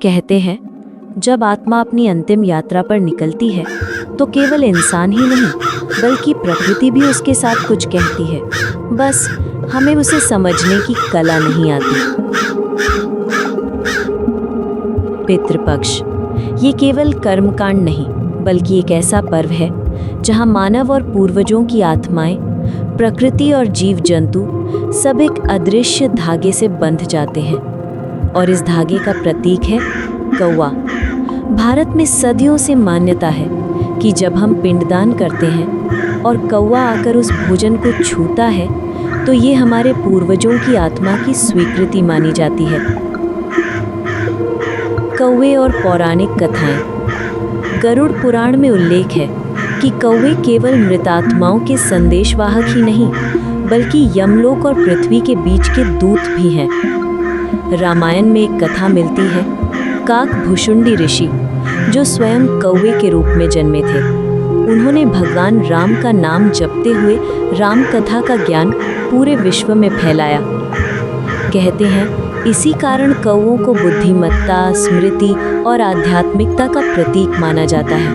कहते हैं, जब आत्मा अपनी अंतिम यात्रा पर निकलती है तो केवल इंसान ही नहीं बल्कि प्रकृति भी उसके साथ कुछ कहती है। बस हमें उसे समझने की कला नहीं आती। पितृपक्ष ये केवल कर्मकांड नहीं बल्कि एक ऐसा पर्व है जहां मानव और पूर्वजों की आत्माएं, प्रकृति और जीव जंतु सब एक अदृश्य धागे से बंध जाते हैं। और इस धागे का प्रतीक है कौवा। भारत में सदियों से मान्यता है कि जब हम पिंडदान करते हैं और कौवा आकर उस भोजन को छूता है तो ये हमारे पूर्वजों की आत्मा की स्वीकृति मानी जाती है। कौवे और पौराणिक कथाएं। गरुड़ पुराण में उल्लेख है कि कौवे केवल मृतात्माओं के संदेशवाहक ही नहीं बल्कि यमलोक और पृथ्वी के बीच के दूत भी हैं। रामायण में एक कथा मिलती है, काकभुशुंडी ऋषि जो स्वयं कौवे के रूप में जन्मे थे। उन्होंने भगवान राम का नाम जपते हुए राम कथा का ज्ञान पूरे विश्व में फैलाया। कहते हैं इसी कारण कौवों को बुद्धिमत्ता, स्मृति और आध्यात्मिकता का प्रतीक माना जाता है।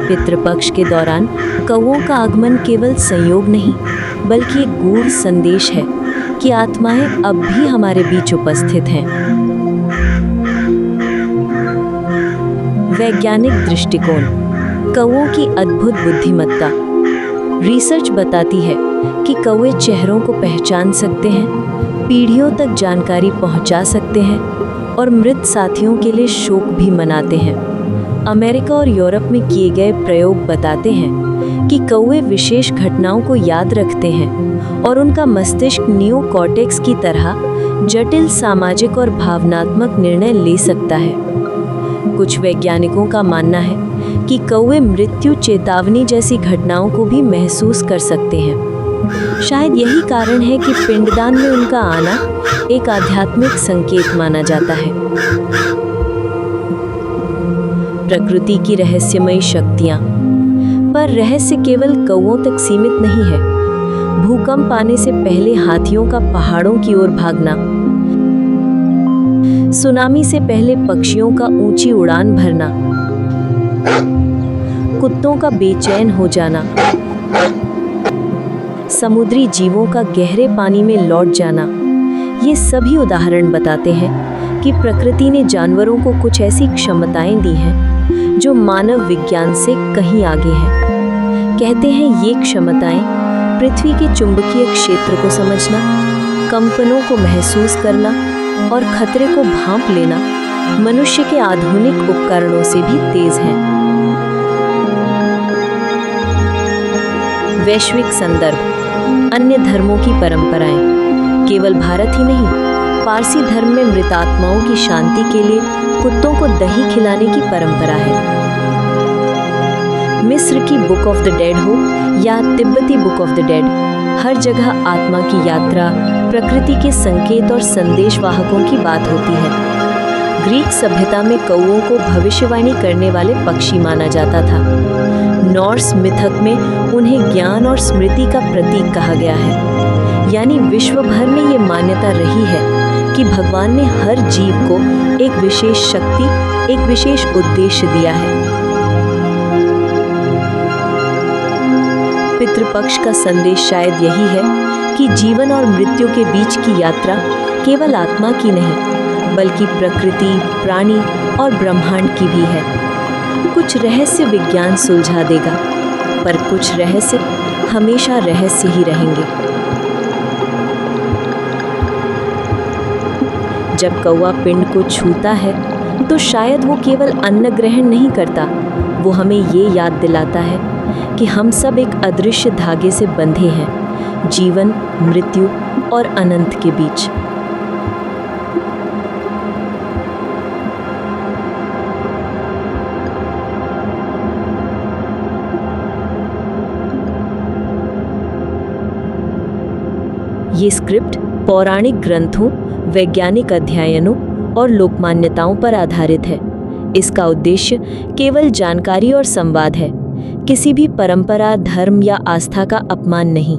पितृपक्ष के दौरान कौवों का आगमन केवल संयोग नहीं बल्कि एक गूढ़ संदेश है कि आत्माएं अब भी हमारे बीच उपस्थित हैं। वैज्ञानिक दृष्टिकोण। कौवों की अद्भुत बुद्धिमत्ता। रिसर्च बताती है कि कौवे चेहरों को पहचान सकते हैं, पीढ़ियों तक जानकारी पहुंचा सकते हैं और मृत साथियों के लिए शोक भी मनाते हैं। अमेरिका और यूरोप में किए गए प्रयोग बताते हैं कि कौवे विशेष घटनाओं को याद रखते हैं और उनका मस्तिष्क नियोकॉर्टेक्स की तरह जटिल सामाजिक और भावनात्मक निर्णय ले सकता है। कुछ वैज्ञानिकों का मानना है कि कौवे मृत्यु चेतावनी जैसी घटनाओं को भी महसूस कर सकते हैं। शायद यही कारण है कि पिंडदान में उनका आना एक आध्यात्मिक संकेत माना जाता है। प्रकृति की रहस्यमयी शक्तियाँ। पर रहस्य केवल कौवों तक सीमित नहीं है। भूकंप आने से पहले हाथियों का पहाड़ों की ओर भागना, सुनामी से पहले पक्षियों का ऊंची उड़ान भरना, कुत्तों का बेचैन हो जाना, समुद्री जीवों का गहरे पानी में लौट जाना, ये सभी उदाहरण बताते हैं कि प्रकृति ने जानवरों को कुछ ऐसी क्षमताएं दी हैं जो मानव विज्ञान से कहीं आगे हैं। कहते हैं ये क्षमताएं पृथ्वी के चुंबकीय क्षेत्र को समझना, कंपनों को महसूस करना और खतरे को भांप लेना मनुष्य के आधुनिक उपकरणों से भी तेज हैं। वैश्विक संदर्भ। अन्य धर्मों की परंपराएं। केवल भारत ही नहीं, पारसी धर्म में मृतात्माओं की शांति के लिए कुत्तों को दही खिलाने की परंपरा है। मिस्र की बुक ऑफ द डेड हो या तिब्बती बुक ऑफ द डेड, हर जगह आत्मा की यात्रा, प्रकृति के संकेत और संदेशवाहकों की बात होती है। ग्रीक सभ्यता में कौवों को भविष्यवाणी करने वाले पक्षी माना जाता था। नॉर्स मिथक में उन्हें ज्ञान और स्मृति का प्रतीक कहा गया है। यानी विश्व भर में ये मान्यता रही है कि भगवान ने हर जीव को एक विशेष शक्ति, एक विशेष उद्देश्य दिया है। पितृपक्ष का संदेश शायद यही है कि जीवन और मृत्यु के बीच की यात्रा केवल आत्मा की नहीं बल्कि प्रकृति, प्राणी और ब्रह्मांड की भी है। कुछ रहस्य विज्ञान सुलझा देगा, पर कुछ रहस्य हमेशा रहस्य ही रहेंगे। जब कौवा पिंड को छूता है तो शायद वो केवल अन्न ग्रहण नहीं करता, वो हमें ये याद दिलाता है कि हम सब एक अदृश्य धागे से बंधे हैं, जीवन, मृत्यु और अनंत के बीच। ये स्क्रिप्ट पौराणिक ग्रंथों, वैज्ञानिक अध्ययनों और लोकमान्यताओं पर आधारित है। इसका उद्देश्य केवल जानकारी और संवाद है, किसी भी परंपरा, धर्म या आस्था का अपमान नहीं।